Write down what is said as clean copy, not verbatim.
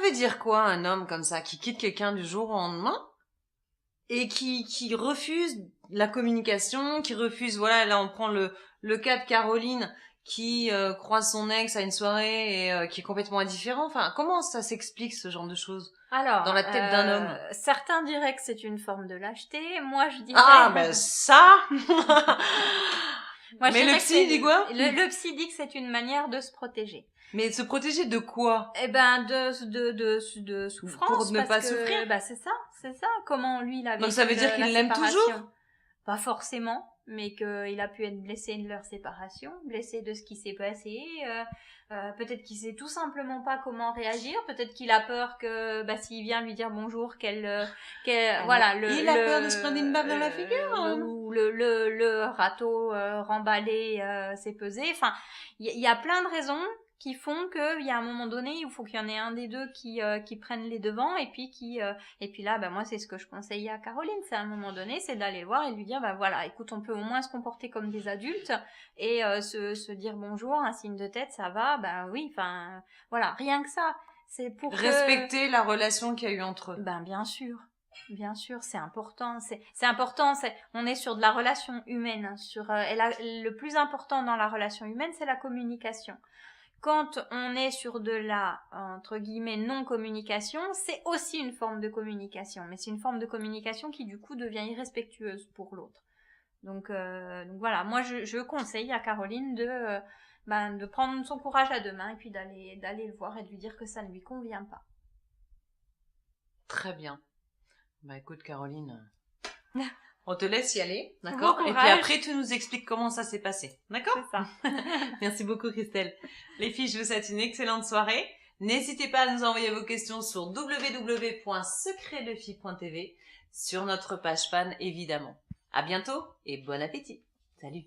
veut dire quoi, un homme comme ça, qui quitte quelqu'un du jour au lendemain et qui refuse la communication, qui refuse, voilà, là on prend le cas de Caroline qui croise son ex à une soirée et qui est complètement indifférent. Enfin, comment ça s'explique ce genre de choses Alors, dans la tête d'un homme? certains diraient que c'est une forme de lâcheté. Moi, je dirais... Ah, ben ça Moi, je Mais le dirais que psy dit quoi? le psy dit que c'est une manière de se protéger. Mais se protéger de quoi? Eh ben, de souffrance. Pour ne parce pas que, souffrir. bah, c'est ça. Comment lui, il a vécu Donc ça veut dire la qu'il l'aime séparation. toujours? Pas forcément, mais qu'il a pu être blessé de leur séparation, blessé de ce qui s'est passé. Peut-être qu'il sait tout simplement pas comment réagir. Peut-être qu'il a peur que, bah, s'il vient lui dire bonjour, voilà, il a peur de se prendre une baffe dans la figure. ou le râteau remballé s'est pesé. Enfin, il y a plein de raisons qui font qu'il y a un moment donné, il faut qu'il y en ait un des deux qui prennent les devants et puis là, bah, moi, c'est ce que je conseille à Caroline. C'est à un moment donné, c'est d'aller le voir et lui dire, bah voilà, écoute, on peut au moins se comporter comme des adultes et se dire bonjour, un signe de tête, ça va, bah oui, enfin, voilà, rien que ça. C'est pour Respecter la relation qu'il y a eu entre eux. Ben, bien sûr. Bien sûr, c'est important. C'est important. On est sur de la relation humaine. Le plus important dans la relation humaine, c'est la communication. Quand on est sur de la, entre guillemets, non-communication, c'est aussi une forme de communication. Mais c'est une forme de communication qui, du coup, devient irrespectueuse pour l'autre. Donc voilà, moi, je conseille à Caroline de prendre son courage à deux mains et puis d'aller le voir et de lui dire que ça ne lui convient pas. Très bien. Bah écoute Caroline, on te laisse y aller, Bon d'accord? Et puis courage. après tu nous expliques comment ça s'est passé, d'accord? C'est ça. Merci beaucoup Christelle. Les filles, je vous souhaite une excellente soirée. N'hésitez pas à nous envoyer vos questions sur www.secretdefille.tv, sur notre page fan évidemment. À bientôt et bon appétit. Salut.